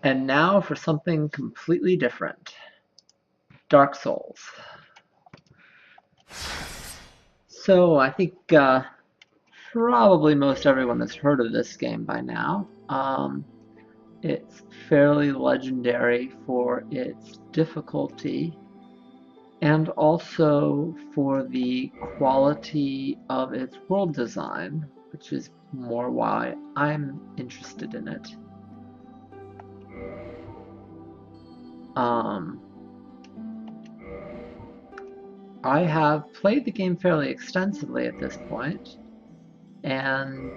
And now for something completely different. Dark Souls. So I think probably most everyone has heard of this game by now. It's fairly legendary for its difficulty and also for the quality of its world design, which is more why I'm interested in it. Um, I have played the game fairly extensively at this point, and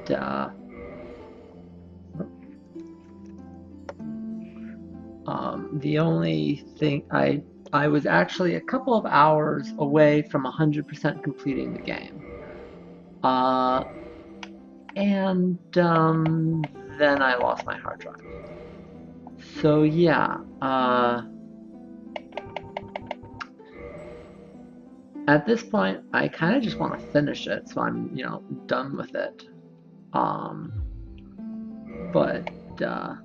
the only thing I was actually a couple of hours away from 100% completing the game. Uh, and then I lost my hard drive. So yeah, at this point, I kind of just want to finish it, so I'm, done with it. Um, but uh,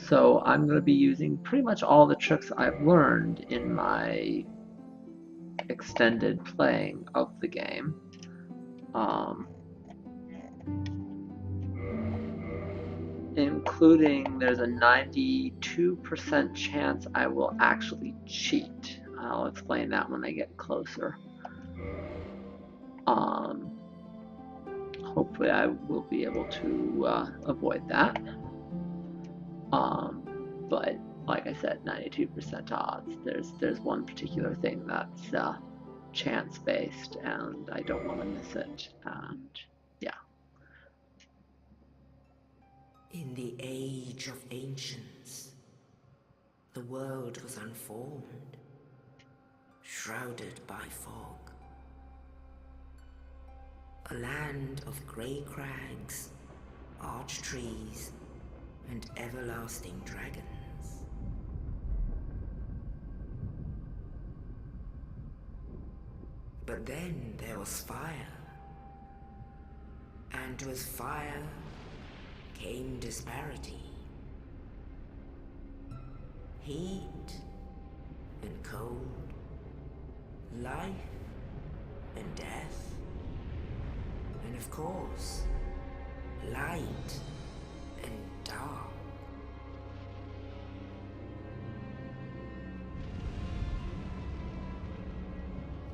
so I'm going to be using pretty much all the tricks I've learned in my extended playing of the game. Um, Including there's a 92% chance I will actually cheat. I'll explain that when I get closer. Um, Hopefully I will be able to avoid that. But like I said, 92% odds. There's one particular thing that's chance based, and I don't want to miss it. And yeah. In the age of ancients, the world was unformed, shrouded by fog. A land of grey crags, arch trees, and everlasting dragons. But then there was fire, and with fire came disparity. Heat and cold, life and death, and of course, light and dark.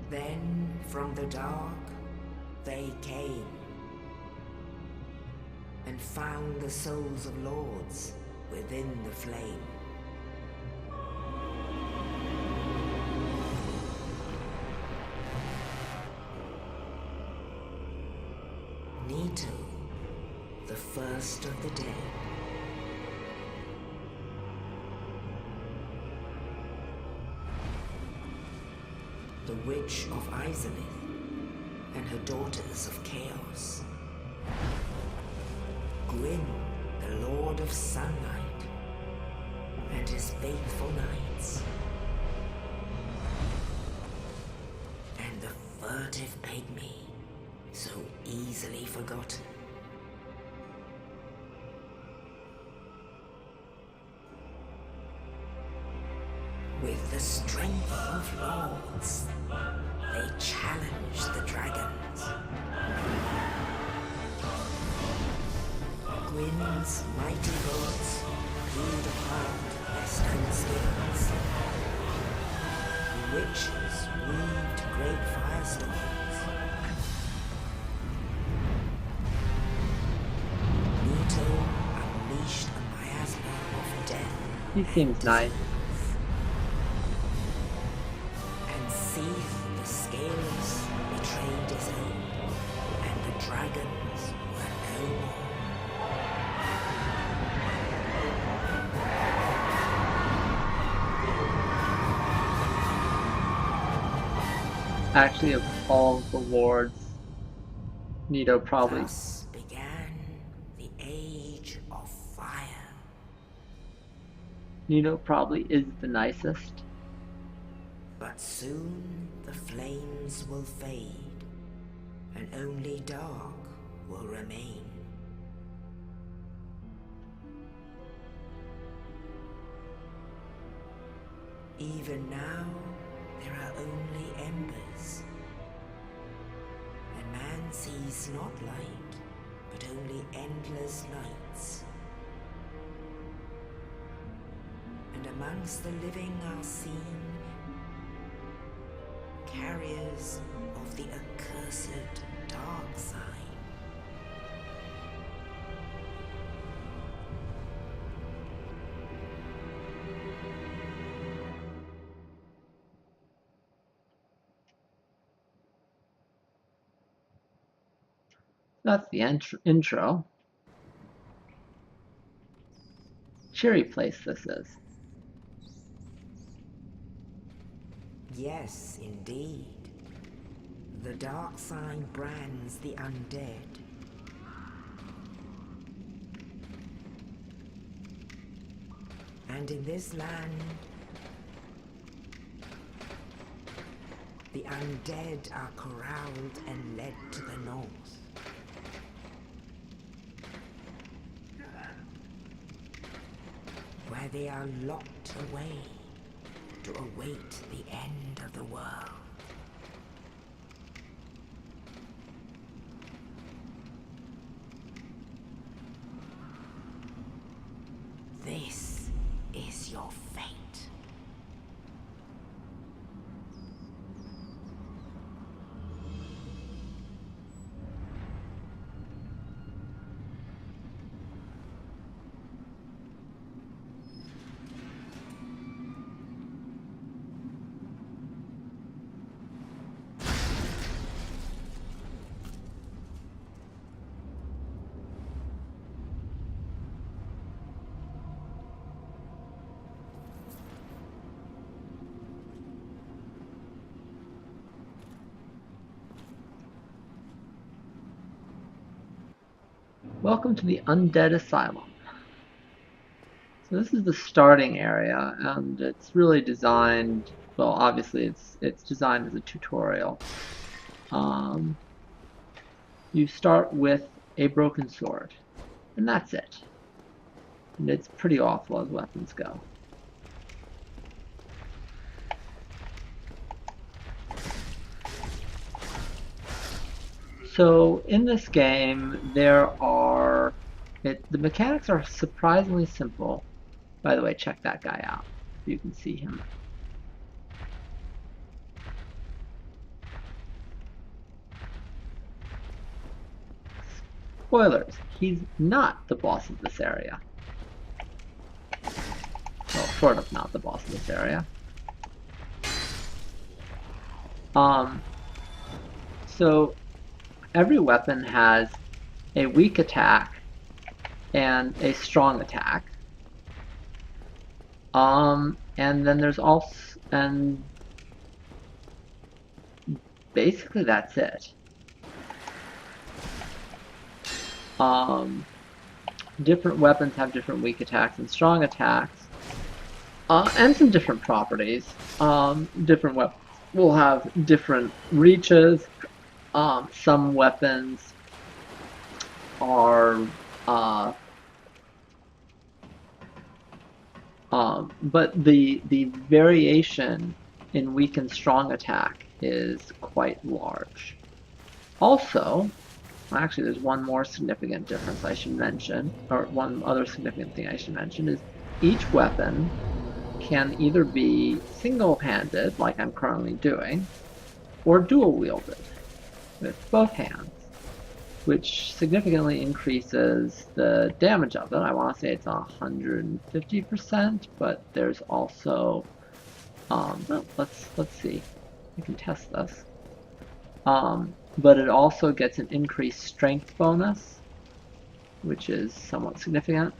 Then from the dark they came and found the souls of lords within the flame. Nito, the first of the dead. The Witch of Asylum and her daughters of chaos. Gwyn, the Lord of Sunlight, and his faithful knights. And the furtive pygmy, so easily forgotten. With the strength of lords, they challenged the dragons. Gwyn's mighty lords peeled apart their stone skins. The witches weaved great firestorms. Nito unleashed a miasma of death. He seems nice. And Seath the Scaleless betrayed his own, and the dragons were no more. Actually, of all the lords, Nito probably. Thus began the Age of Fire. Nito probably is the nicest. But soon the flames will fade, and only dark will remain. Even now, there are only embers. And man sees not light, but only endless nights. And amongst the living are seen carriers of the accursed dark sign. That's the intro. Cheery place this is. Yes, indeed. The dark sign brands the undead. And in this land, the undead are corralled and led to the north. Where they are locked away to await the end of the world. This is your fate. Welcome to the Undead Asylum. So this is the starting area, and it's really designed, well, obviously it's designed as a tutorial. You start with a broken sword, and that's it. And it's pretty awful as weapons go. So in this game, the mechanics are surprisingly simple. By the way, check that guy out. You can see him. Spoilers, he's not the boss of this area. Well, sort of not the boss of this area. So every weapon has a weak attack and a strong attack. And then there's also, and basically that's it. Different weapons have different weak attacks and strong attacks, and some different properties. Different weapons will have different reaches. Some weapons are, but the variation in weak and strong attack is quite large. Also, actually, there's one more significant difference I should mention, or one other significant thing I should mention, is each weapon can either be single-handed, like I'm currently doing, or dual-wielded, with both hands, which significantly increases the damage of it. I want to say it's 150%, but there's also, well, let's see. We can test this. But it also gets an increased strength bonus, which is somewhat significant.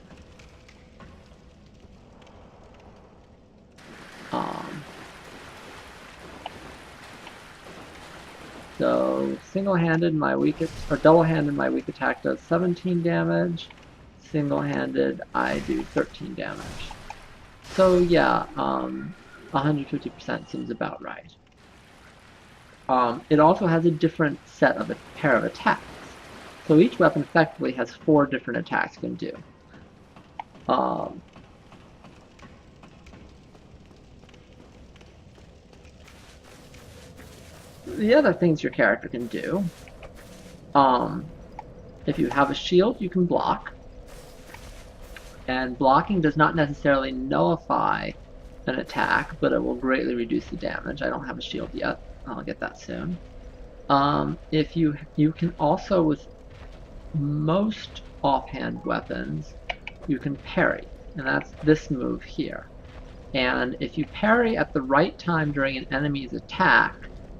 So single-handed, my weakest, or double-handed, my weak attack does 17 damage. Single-handed, I do 13 damage. So yeah, 150% seems about right. It also has a different set of a pair of attacks. So each weapon effectively has 4 different attacks it can do. The other things your character can do, um, if you have a shield, you can block. And blocking does not necessarily nullify an attack, but it will greatly reduce the damage. I don't have a shield yet. I'll get that soon. If you can also, with most offhand weapons, you can parry, and that's this move here. And if you parry at the right time during an enemy's attack,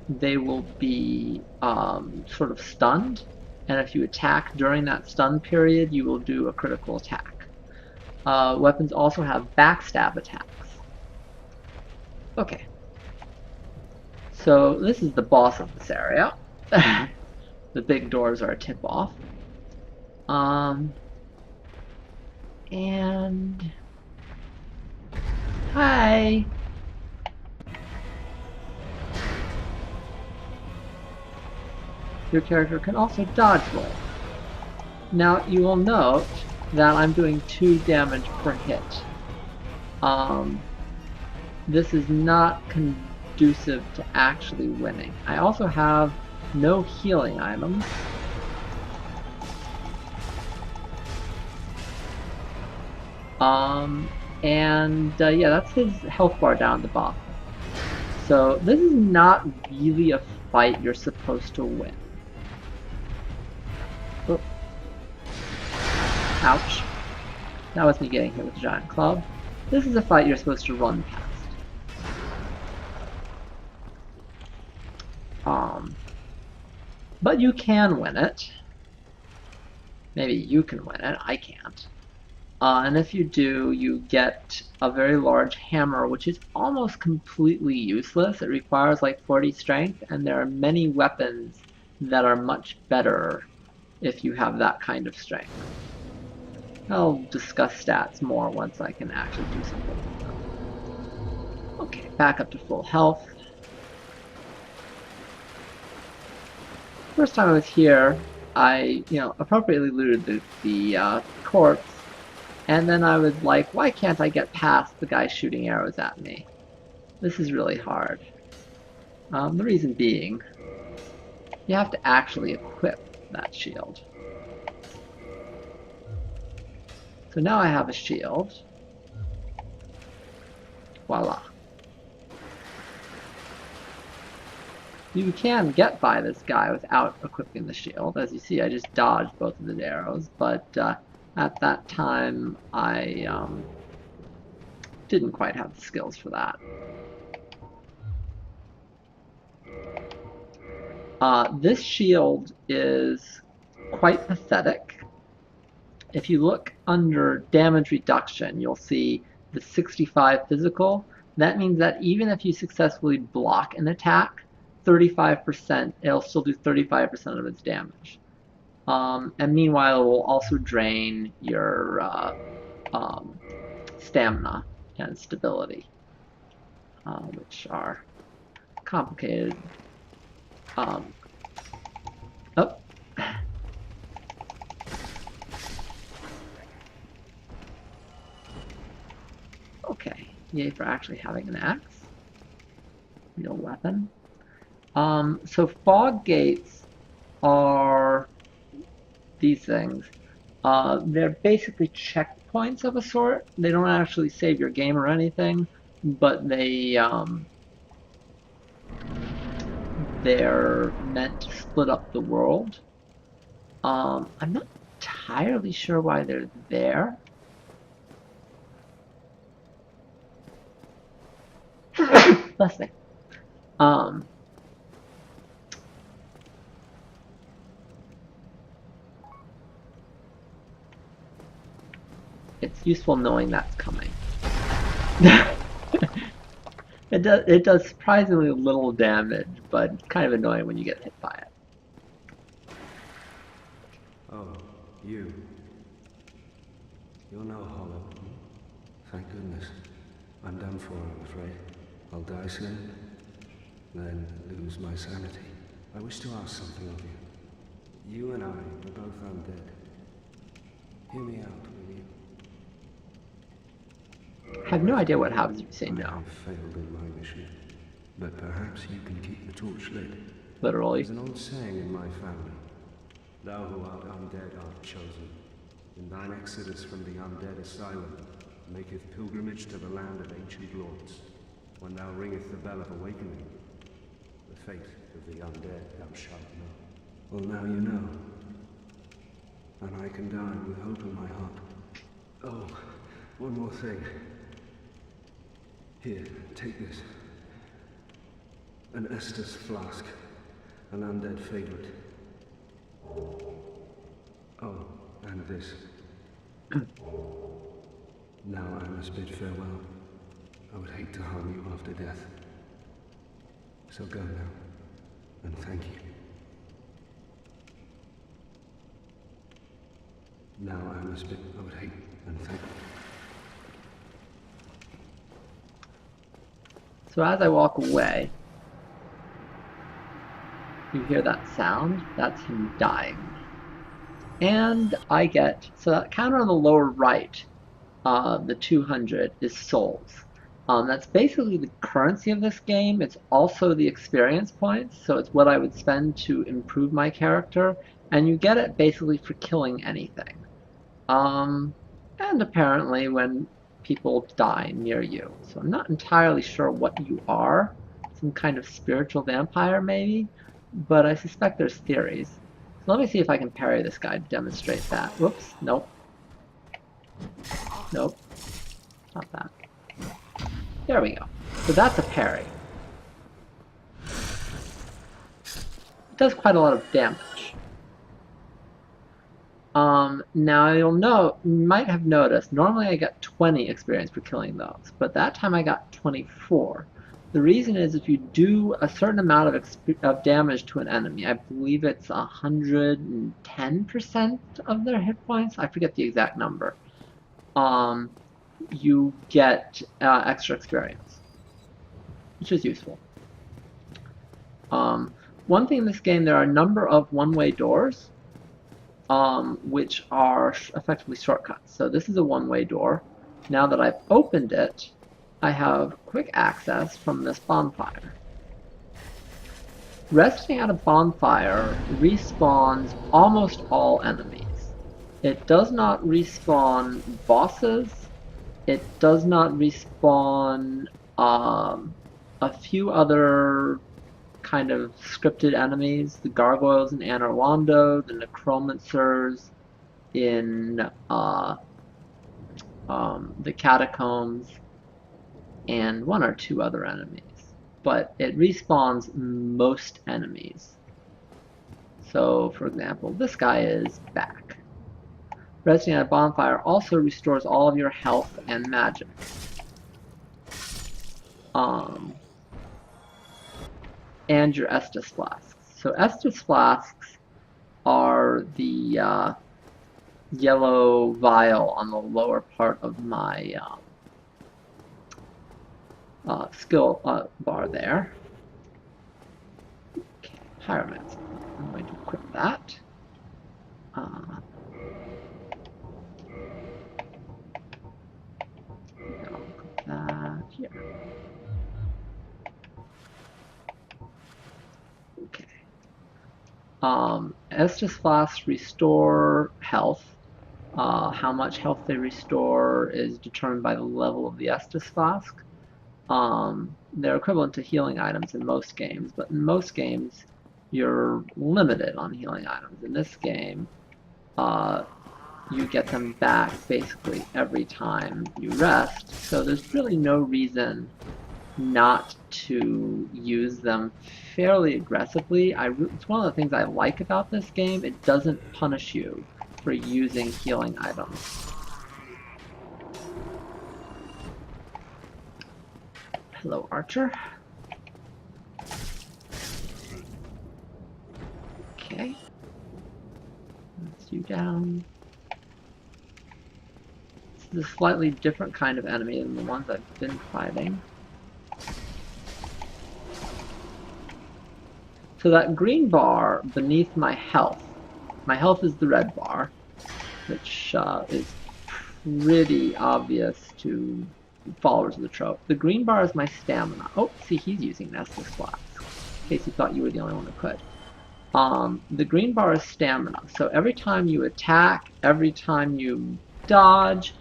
they will be sort of stunned, and if you attack during that stun period, you will do a critical attack. Weapons also have backstab attacks. Okay, so this is the boss of this area. The big doors are a tip-off. And hi. Your character can also dodge roll. Now you will note that I'm doing 2 damage per hit. This is not conducive to actually winning. I also have no healing items. Yeah, that's his health bar down at the bottom. So this is not really a fight you're supposed to win. Oh. Ouch. That was me getting hit with a giant club. This is a fight you're supposed to run past. But you can win it. Maybe you can win it, I can't. And if you do, you get a very large hammer, which is almost completely useless. It requires like 40 strength, and there are many weapons that are much better if you have that kind of strength. I'll discuss stats more once I can actually do something with them. Okay, back up to full health. First time I was here, I, appropriately looted the corpse, and then I was like, why can't I get past the guy shooting arrows at me? This is really hard. The reason being, you have to actually equip that shield. So now I have a shield. Voila. You can get by this guy without equipping the shield. As you see, I just dodged both of the arrows, but at that time I didn't quite have the skills for that. This shield is quite pathetic. If you look under damage reduction, you'll see the 65 physical. That means that even if you successfully block an attack, 35%, it'll still do 35% of its damage. And meanwhile, it will also drain your stamina and stability, which are complicated. Oh. Okay, yay for actually having an axe. Real weapon. So fog gates are these things. They're basically checkpoints of a sort. They don't actually save your game or anything, but they're meant to split up the world. I'm not entirely sure why they're there. Bless me. It's useful knowing that's coming. It does surprisingly little damage, but kind of annoying when you get hit by it. Oh, you. You're no hollow. Thank goodness. I'm done for, I'm afraid. I'll die soon, then lose my sanity. I wish to ask something of you. You and I are both undead. Hear me out, will you? I have no idea what happens if you say no. I failed in my mission. But perhaps you can keep the torch lit. Literally. There's an old saying in my family. Thou who art undead art chosen. In thine exodus from the Undead Asylum, maketh pilgrimage to the land of ancient lords. When thou ringeth the bell of awakening, the fate of the undead thou shalt know. Well, now you know. And I can die with hope in my heart. Oh, one more thing. Here, take this. An Estus flask. An undead favorite. Oh, and this. Now I must bid farewell. I would hate to harm you after death. So go now, and thank you. Now I must bid, I would hate, and thank you. So as I walk away, you hear that sound? That's him dying. And I get, so that counter on the lower right, the 200 is souls. That's basically the currency of this game. It's also the experience points, so it's what I would spend to improve my character, and you get it basically for killing anything. And apparently when people die near you. So I'm not entirely sure what you are. Some kind of spiritual vampire maybe, but I suspect there's theories. So let me see if I can parry this guy to demonstrate that. Whoops, nope. Nope, not that. There we go. So that's a parry. It does quite a lot of damage. Now you might have noticed, normally I get 20 experience for killing those, but that time I got 24. The reason is if you do a certain amount of damage to an enemy, I believe it's 110% of their hit points, I forget the exact number, you get extra experience, which is useful. One thing in this game, there are a number of one-way doors, which are effectively shortcuts. So this is a one-way door. Now that I've opened it, I have quick access from this bonfire. Resting at a bonfire respawns almost all enemies. It does not respawn bosses. It does not respawn a few other kind of scripted enemies, the gargoyles in Anor Londo, the necromancers in the catacombs, and one or two other enemies. But it respawns most enemies. So, for example, this guy is back. Resting at a bonfire also restores all of your health and magic. And your Estus flasks. So Estus flasks are the yellow vial on the lower part of my skill bar there. Okay, Pyromancer. I'm going to equip that. I'll equip that here. Okay. Estus flasks restore health. How much health they restore is determined by the level of the Estus flask. They're equivalent to healing items in most games, but in most games you're limited on healing items. In this game, you get them back basically every time you rest, so there's really no reason not to use them fairly aggressively. It's one of the things I like about this game. It doesn't punish you for using healing items. Hello, Archer. Okay. Let's you down. This is a slightly different kind of enemy than the ones I've been fighting. So that green bar beneath my health is the red bar, which is pretty obvious to followers of the trope. The green bar is my stamina. Oh, see, he's using Nessus Flask, in case you thought you were the only one who could. The green bar is stamina. So every time you attack, every time you dodge,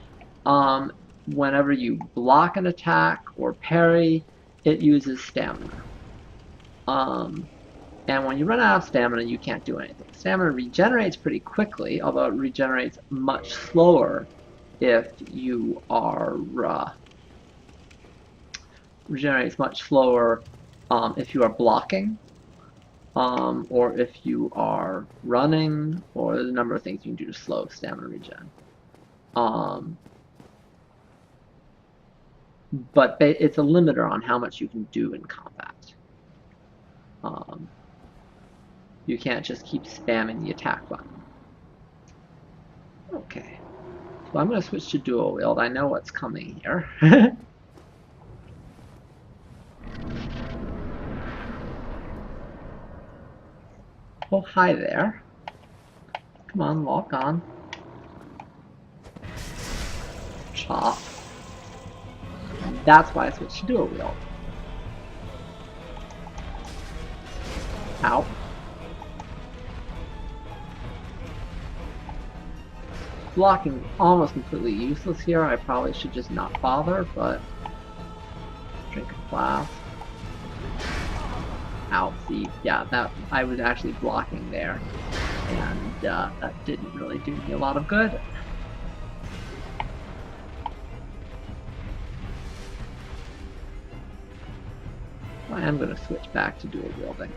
whenever you block an attack or parry, it uses stamina. And when you run out of stamina, you can't do anything. Stamina regenerates pretty quickly, although it regenerates much slower if you are blocking, or if you are running, or there's a number of things you can do to slow stamina regen. But it's a limiter on how much you can do in combat. You can't just keep spamming the attack button. Okay, so I'm going to switch to dual wield. I know what's coming here. Oh, hi there. Come on, lock on. Chop. That's why I switched to dual wield. Ow. Blocking almost completely useless here. I probably should just not bother, but drink a flask. Ow, see, yeah, that I was actually blocking there, and that didn't really do me a lot of good. I am going to switch back to dual wielding.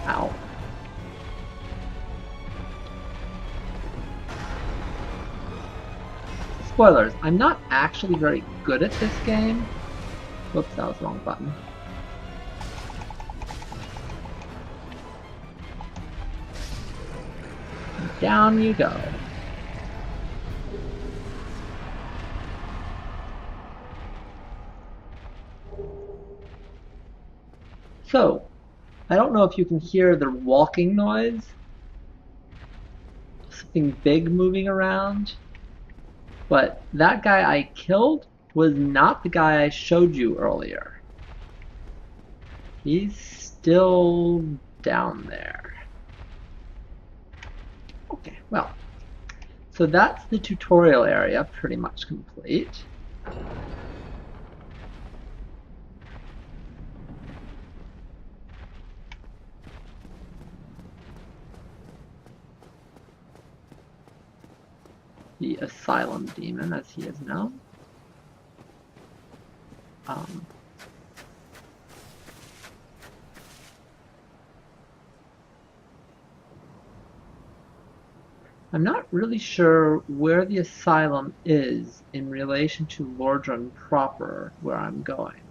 Ow. Spoilers, I'm not actually very good at this game. Whoops, that was the wrong button. Down you go. So, I don't know if you can hear the walking noise. Something big moving around. But that guy I killed was not the guy I showed you earlier. He's still down there. Okay, well, so that's the tutorial area pretty much complete. The Asylum demon, as he is known. I'm not really sure where the Asylum is in relation to Lordran proper, where I'm going.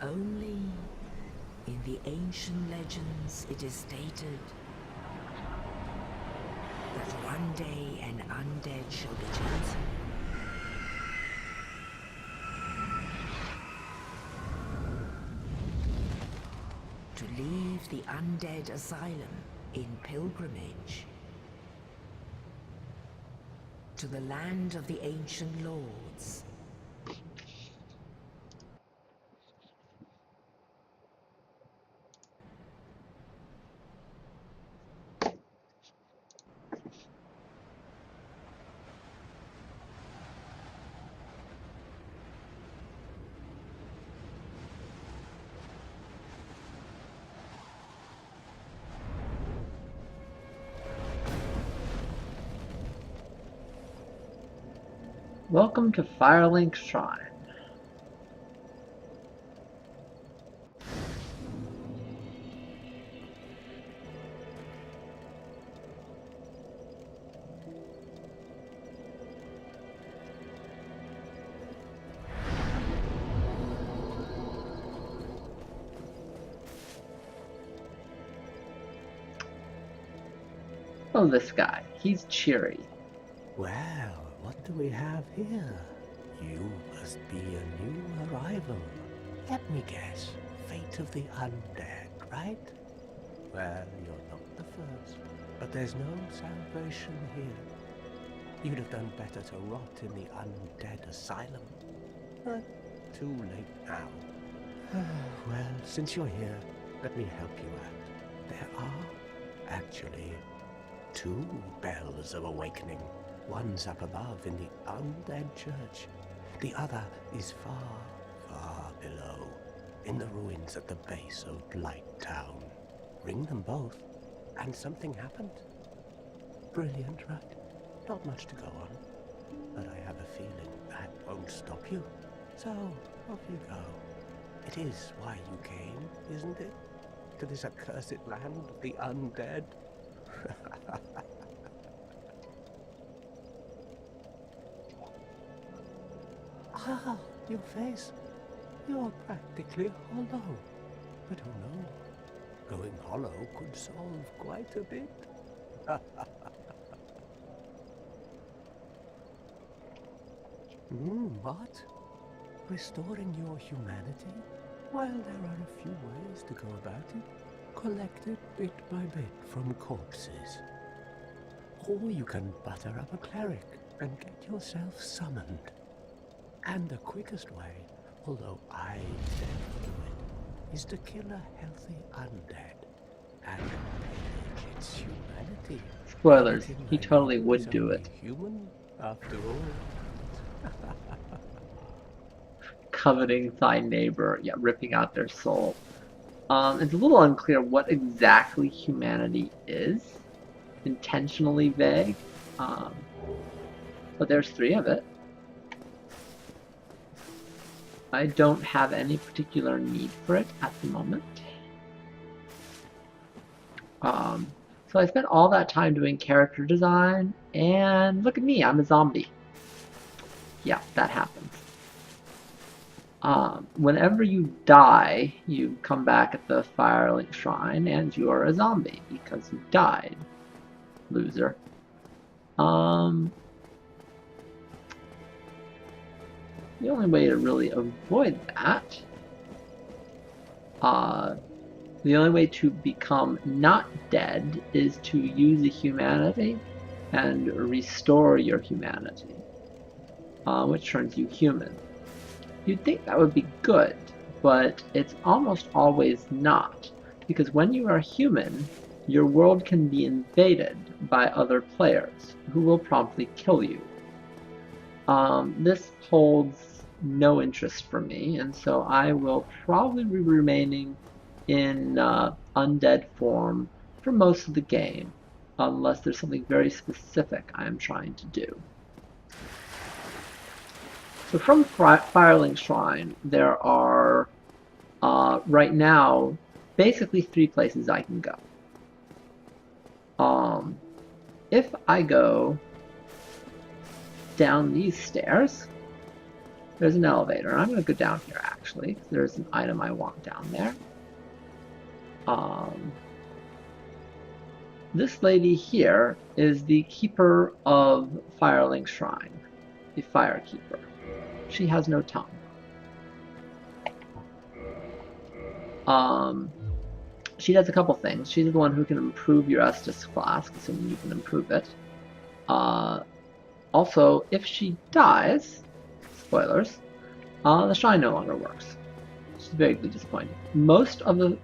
Only in the ancient legends it is stated that one day an undead shall be chosen. To leave the Undead Asylum in pilgrimage to the land of the ancient lords. Welcome to Firelink Shrine. Oh, this guy. He's cheery. Well, what do we have here? You must be a new arrival. Let me guess. Fate of the undead, right? Well, you're not the first. But there's no salvation here. You'd have done better to rot in the Undead Asylum. But too late now. Well, since you're here, let me help you out. There are, actually, 2 bells of awakening. One's up above in the Undead Church. The other is far, far below, in the ruins at the base of Blight Town. Ring them both, and something happened. Brilliant, right? Not much to go on, but I have a feeling that won't stop you. So, off you go. It is why you came, isn't it? To this accursed land of the undead? Ah, your face. You're practically hollow. But who knows? Going hollow could solve quite a bit. What? Restoring your humanity? Well, there are a few ways to go about it. Collected bit by bit from corpses. Or you can butter up a cleric and get yourself summoned. And the quickest way, although I never do it, is to kill a healthy undead and pillage its humanity. Spoilers, Anything he like totally you would is do only it. Human, after all. Coveting thy neighbor, yeah, ripping out their soul. It's a little unclear what exactly humanity is. Intentionally vague. But there's 3 of it. I don't have any particular need for it at the moment. So I spent all that time doing character design, and look at me, I'm a zombie. Yeah, that happens. Whenever you die, you come back at the Firelink Shrine, and you are a zombie because you died, loser. The only way to really avoid that, the only way to become not dead is to use a humanity and restore your humanity, which turns you human. You'd think that would be good, but it's almost always not, because when you are human, your world can be invaded by other players, who will promptly kill you. This holds no interest for me, and so I will probably be remaining in undead form for most of the game, unless there's something very specific I'm trying to do. So from Firelink Shrine, there are, right now, basically 3 places I can go. If I go down these stairs, there's an elevator. I'm going to go down here, actually, because there's an item I want down there. This lady here is the keeper of Firelink Shrine, the fire keeper. She has no tongue. She does a couple things. She's the one who can improve your Estus flask, assuming you can improve it. Also, if she dies, spoilers, the shrine no longer works. Which is very disappointing. Most of the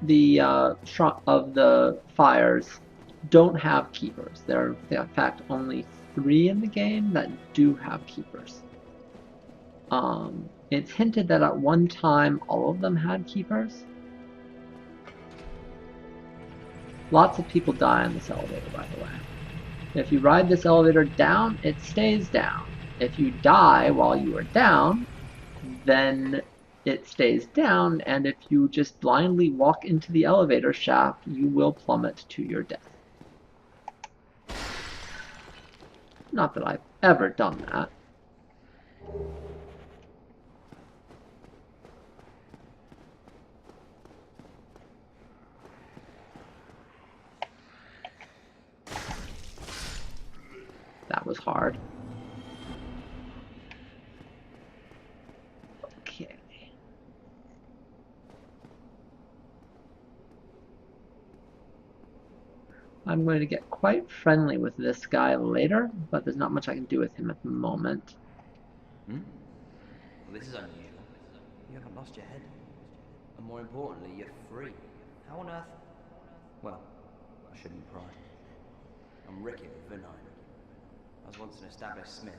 fires don't have keepers. There are, in fact, only 3 in the game that do have keepers. It's hinted that at one time all of them had keepers. Lots of people die on this elevator, by the way. If you ride this elevator down, it stays down. If you die while you are down, then it stays down, and if you just blindly walk into the elevator shaft, you will plummet to your death. Not that I've ever done that. That was hard. Okay. I'm going to get quite friendly with this guy later, but there's not much I can do with him at the moment. Well, this is unusual. You haven't lost your head. And more importantly, you're free. How on earth? Well, I shouldn't pry. I'm Ricky of Vinheim. I was once an established smith.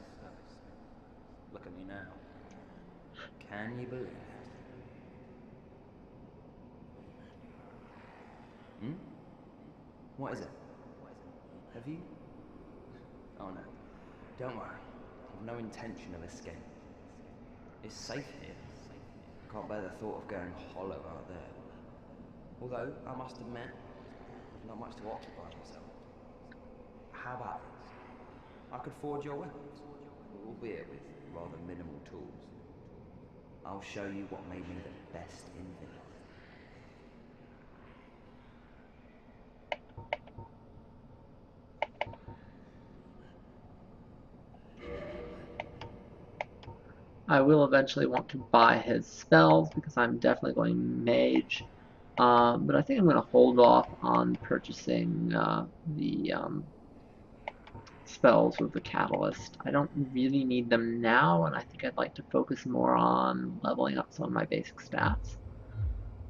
Look at me now. Can you believe it? What is it? Have you? Oh no. Don't worry. I've no intention of escape. It's safe here. I can't bear the thought of going hollow out there. Although, I must admit, I've not much to occupy myself. How about this? I could forge your weapons, albeit with rather minimal tools. I'll show you what made me the best in Vinheim. I will eventually want to buy his spells because I'm definitely going mage. But I think I'm going to hold off on purchasing the spells with the catalyst. I don't really need them now, and I think I'd like to focus more on leveling up some of my basic stats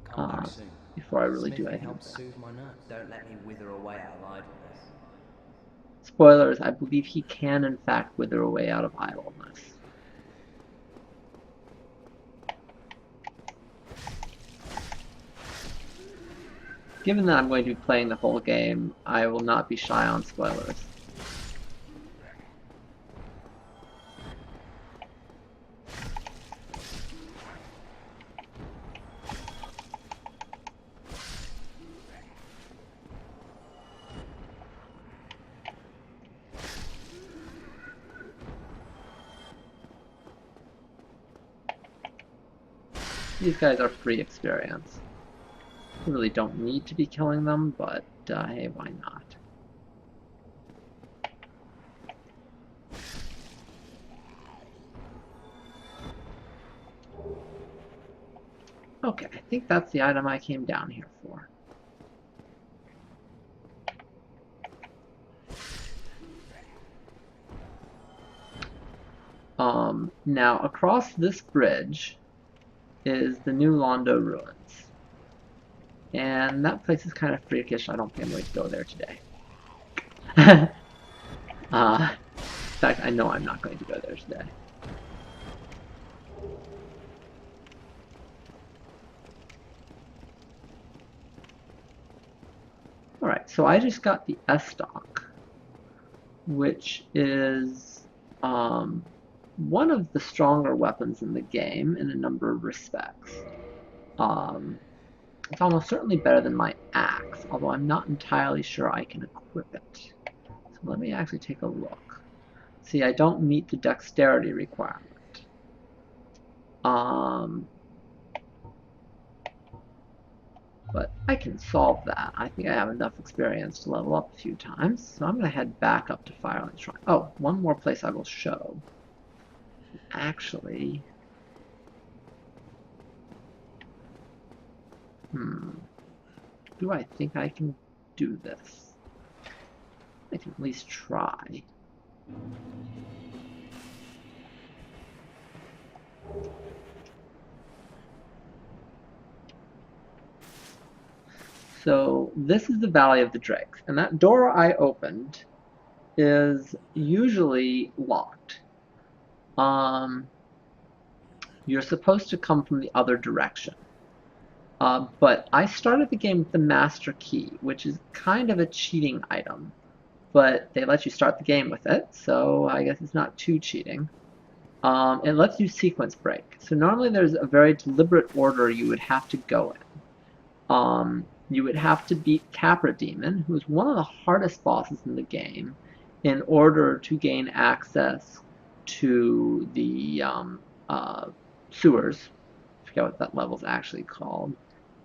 Come back soon. before I really do Smithing anything helps with that. soothe my nerves. Don't let me wither away out of idleness. Spoilers, I believe he can in fact wither away out of idleness. Given that I'm going to be playing the whole game, I will not be shy on spoilers. These guys are free experience. You really don't need to be killing them, but hey, why not? Okay, I think that's the item I came down here for. Now, across this bridge is the new Londo Ruins. And that place is kind of freakish. I don't think I'm going to go there today. In fact, I know I'm not going to go there today. Alright, so I just got the S-Stock, which is one of the stronger weapons in the game in a number of respects. It's almost certainly better than my axe, although I'm not entirely sure I can equip it. So let me actually take a look. See, I don't meet the dexterity requirement. But I can solve that. I think I have enough experience to level up a few times, so I'm going to head back up to Firelink Shrine. Oh, one more place I will show. Actually, do I think I can do this? I can at least try. So this is the Valley of the Drakes, and that door I opened is usually locked. You're supposed to come from the other direction. But I started the game with the Master Key, which is kind of a cheating item. But they let you start the game with it, so I guess it's not too cheating. It lets you sequence break. So normally there's a very deliberate order you would have to go in. You would have to beat Capra Demon, who is one of the hardest bosses in the game, in order to gain access to the sewers. I forget what that level's actually called.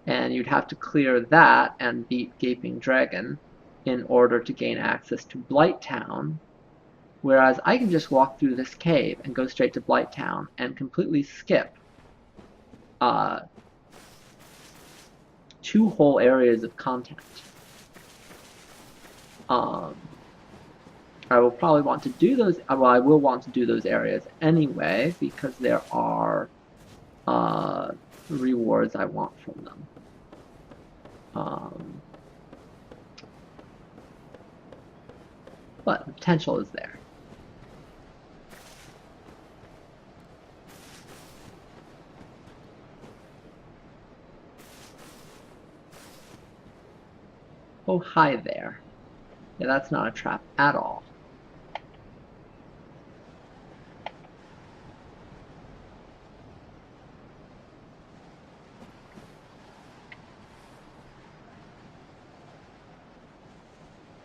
And you'd have to clear that and beat Gaping Dragon in order to gain access to Blight Town Whereas I can just walk through this cave and go straight to Blighttown and completely skip 2 whole areas of content. I will probably want to do those, well, I will want to do those areas anyway, because there are rewards I want from them. But the potential is there. Oh, hi there. Yeah, that's not a trap at all.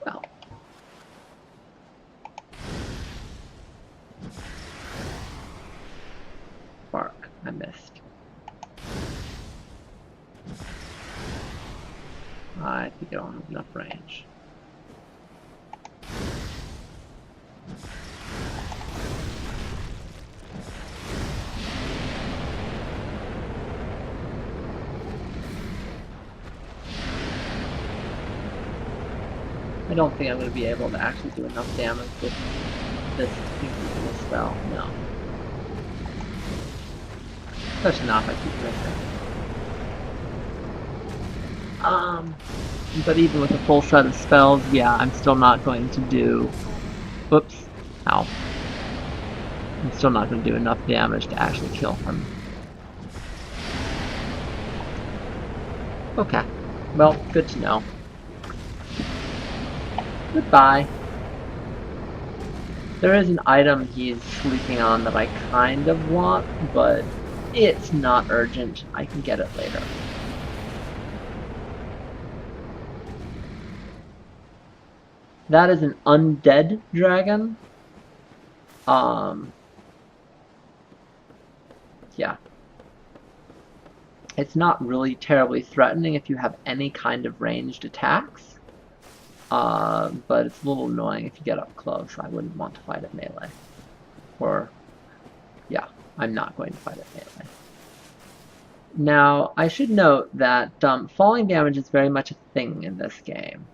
Well. Bark, I missed. I think I don't have enough range. I don't think I'm going to be able to actually do enough damage with this particular spell, no. Especially not if I keep missing. But even with a full set of spells, yeah, I'm still not going to do... Whoops. Ow. I'm still not going to do enough damage to actually kill him. Okay. Well, good to know. Goodbye. There is an item he's sleeping on that I kind of want, but it's not urgent. I can get it later. That is an undead dragon. Yeah. It's not really terribly threatening if you have any kind of ranged attacks. But it's a little annoying if you get up close. I wouldn't want to fight it melee. Or, yeah, I'm not going to fight it melee. Now, I should note that falling damage is very much a thing in this game.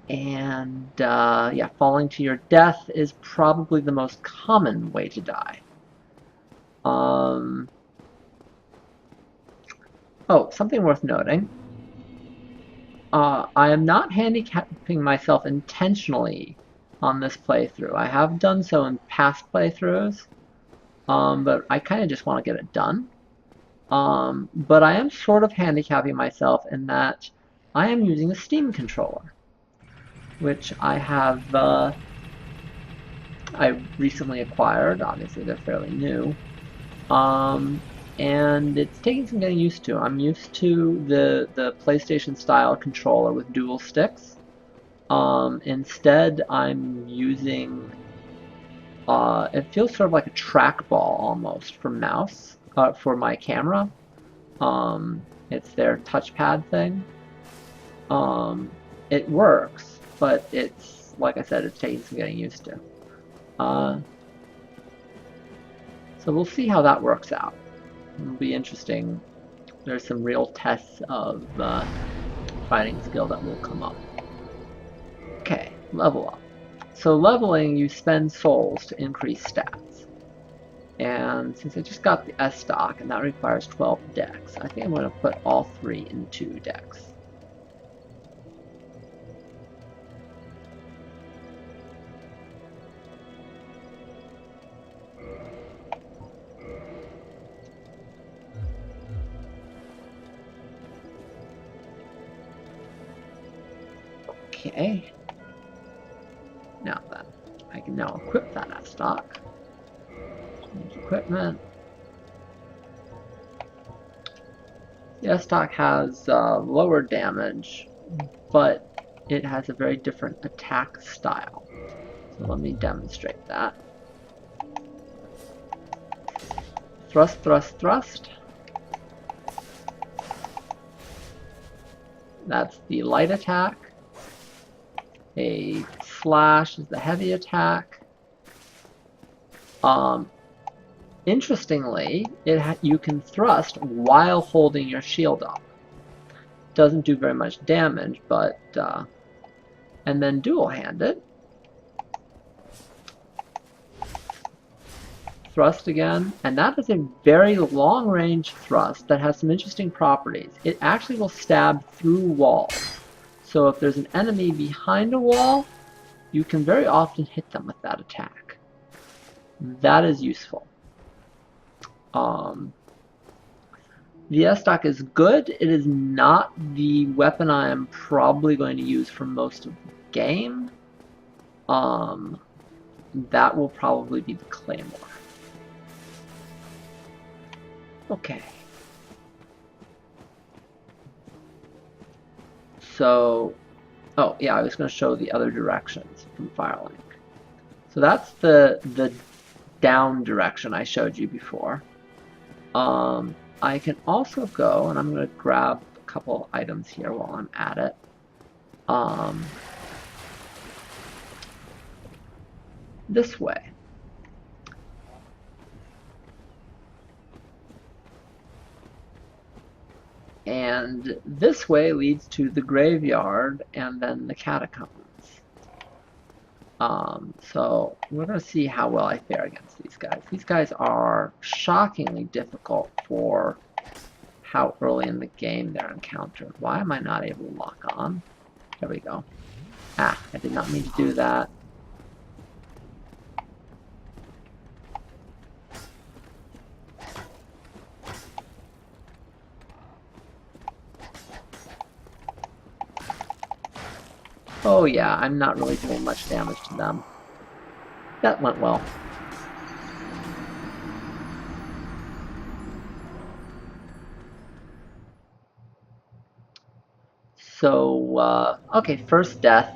And, yeah, falling to your death is probably the most common way to die. Oh, something worth noting. I am not handicapping myself intentionally on this playthrough. I have done so in past playthroughs, but I kind of just want to get it done. But I am sort of handicapping myself in that I am using a Steam controller, which I have, I recently acquired. Obviously, they're fairly new. And it's taking some getting used to. I'm used to the PlayStation style controller with dual sticks. Instead, I'm using, it feels sort of like a trackball almost for mouse, for my camera. It's their touchpad thing. It works, but it's, like I said, it's taking some getting used to. So we'll see how that works out. It'll be interesting. There's some real tests of fighting skill that will come up. Okay, level up. So leveling, you spend souls to increase stats. And since I just got the S stock, and that requires 12 dex, I think I'm going to put all 3 into dex. Okay. Now then, I can now equip that S stock. Change equipment. The S stock has lower damage, but it has a very different attack style. So let me demonstrate that. Thrust, thrust, thrust. That's the light attack. A slash is the heavy attack. Interestingly, you can thrust while holding your shield up. Doesn't do very much damage, but and then dual-handed. Thrust again, and that is a very long-range thrust that has some interesting properties. It actually will stab through walls. So if there's an enemy behind a wall, you can very often hit them with that attack. That is useful. The S-Stock is good. It is not the weapon I am probably going to use for most of the game. That will probably be the Claymore. Okay. So, oh yeah, I was going to show the other directions from Firelink. So that's the down direction I showed you before. I can also go, and I'm going to grab a couple items here while I'm at it. This way. And this way leads to the graveyard and then the catacombs. So we're going to see how well I fare against these guys. These guys are shockingly difficult for how early in the game they're encountered. Why am I not able to lock on? There we go. Ah, I did not mean to do that. Oh yeah, I'm not really doing much damage to them. That went well. So, okay, first death.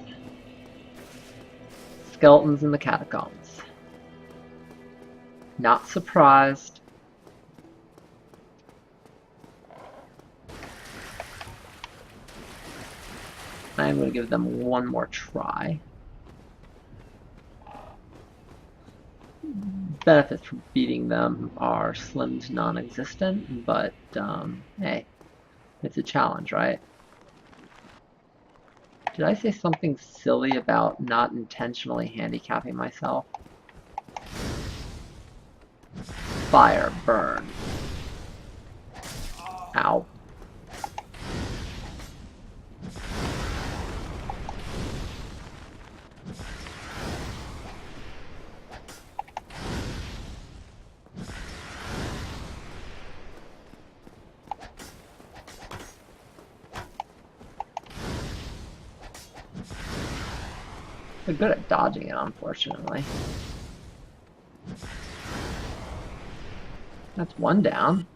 Skeletons in the catacombs. Not surprised. I'm going to give them one more try. Benefits from beating them are slim to non-existent, but hey, it's a challenge, right? Did I say something silly about not intentionally handicapping myself? Fire, burn. Ow. They're good at dodging it, unfortunately. That's one down.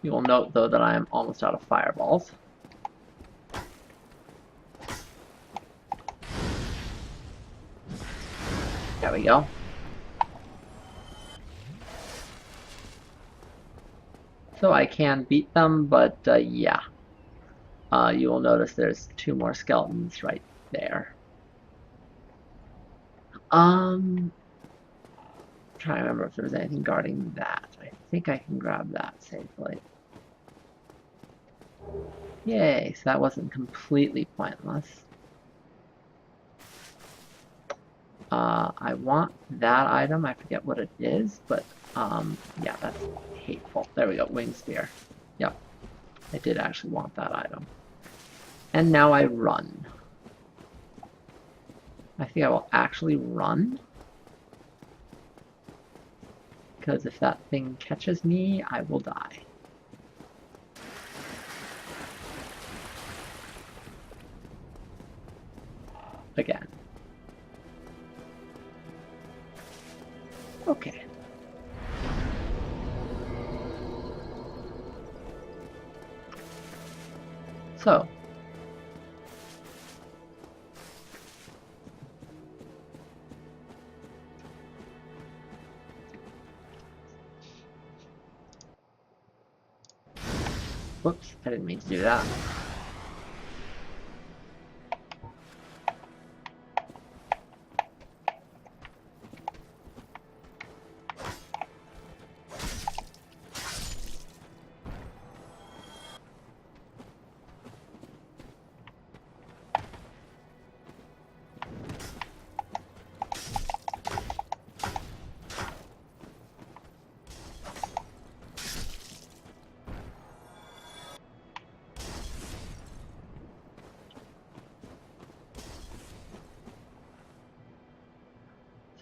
You will note, though, that I am almost out of fireballs. There we go. So I can beat them, but yeah. You will notice there's two more skeletons right there. I'm trying to remember if there's anything guarding that. I think I can grab that safely. Yay, so that wasn't completely pointless. I want that item. I forget what it is, but yeah, that's hateful. There we go, wing spear. Yep, I did actually want that item. And now I run. I think I will actually run. Because if that thing catches me, I will die. Again. Okay. So. Whoops, I didn't mean to do that.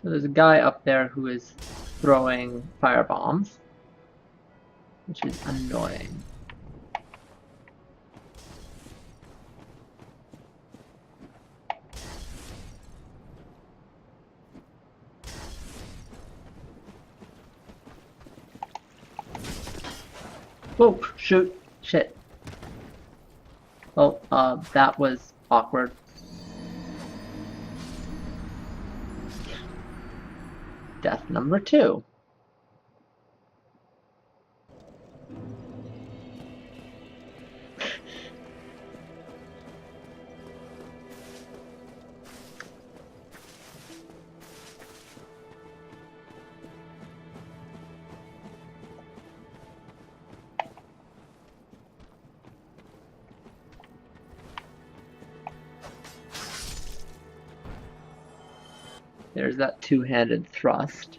So there's a guy up there who is throwing fire bombs, which is annoying. Whoa, shoot, shit. Oh, that was awkward. Death number 2. There's that two-handed thrust.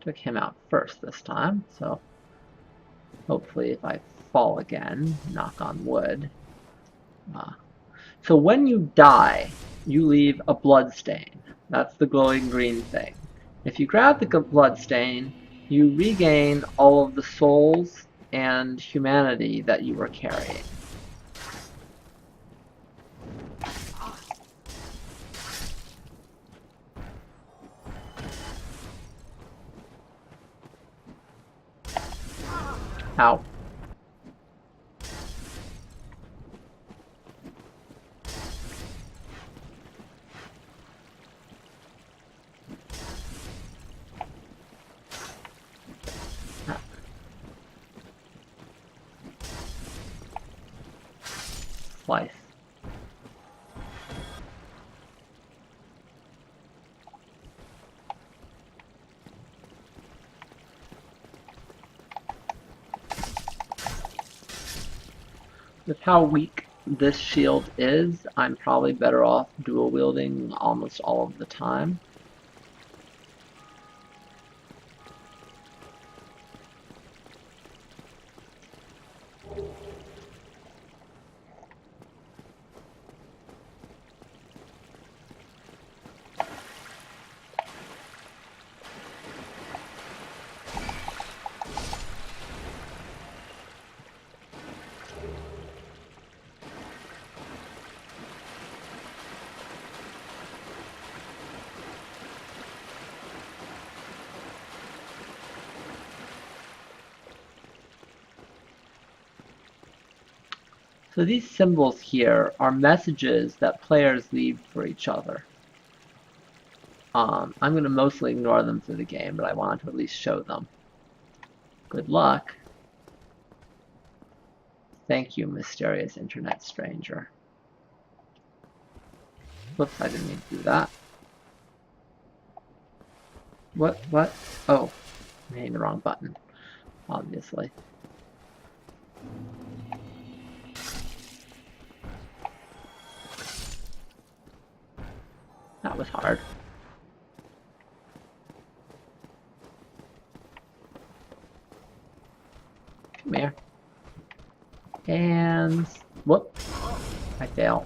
Took him out first this time, so hopefully if I fall again, knock on wood. So when you die, you leave a blood stain. That's the glowing green thing. If you grab the blood stain, you regain all of the souls and humanity that you were carrying. Ow. Slice. With how weak this shield is, I'm probably better off dual wielding almost all of the time. So these symbols here are messages that players leave for each other. I'm going to mostly ignore them through the game, but I wanted to at least show them. Good luck. Thank you, mysterious internet stranger. Whoops, I didn't mean to do that. What? Oh, I'm hitting the wrong button, obviously. That was hard. Come here. And whoop, I fail.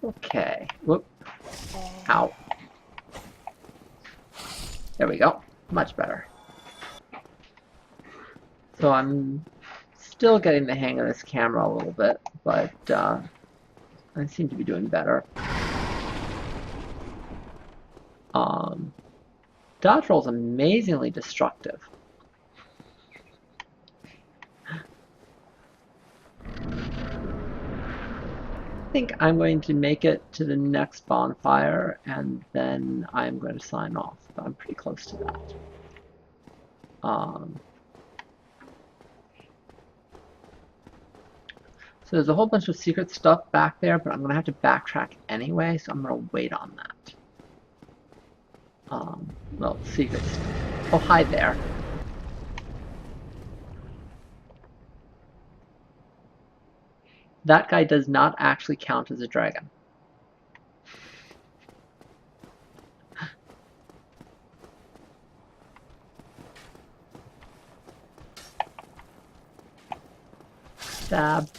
Okay, whoop, ow. There we go, much better. So I'm still getting the hang of this camera a little bit, but I seem to be doing better. Dodge roll is amazingly destructive. I think I'm going to make it to the next bonfire, and then I'm going to sign off. But I'm pretty close to that. So there's a whole bunch of secret stuff back there, but I'm going to have to backtrack anyway, so I'm going to wait on that. Well, secret stuff. Oh, hi there. That guy does not actually count as a dragon. Stab.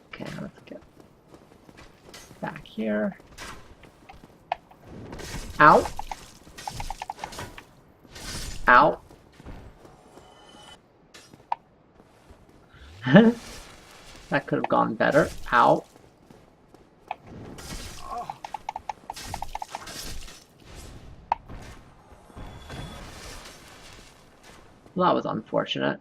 Okay, let's get back here. Ow. Ow. That could have gone better. Ow. Well, that was unfortunate.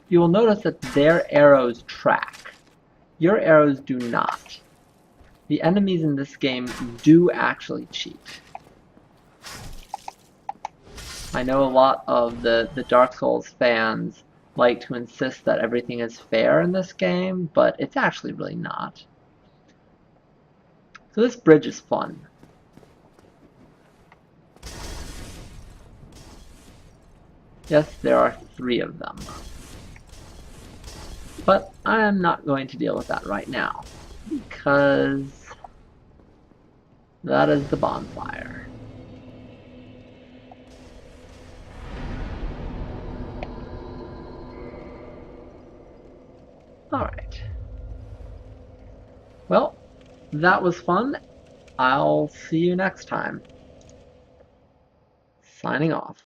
You will notice that their arrows track. Your arrows do not. The enemies in this game do actually cheat. I know a lot of the Dark Souls fans like to insist that everything is fair in this game, but it's actually really not. So this bridge is fun. Yes, there are 3 of them. But I am not going to deal with that right now, because that is the bonfire. Alright. Well, that was fun. I'll see you next time. Signing off.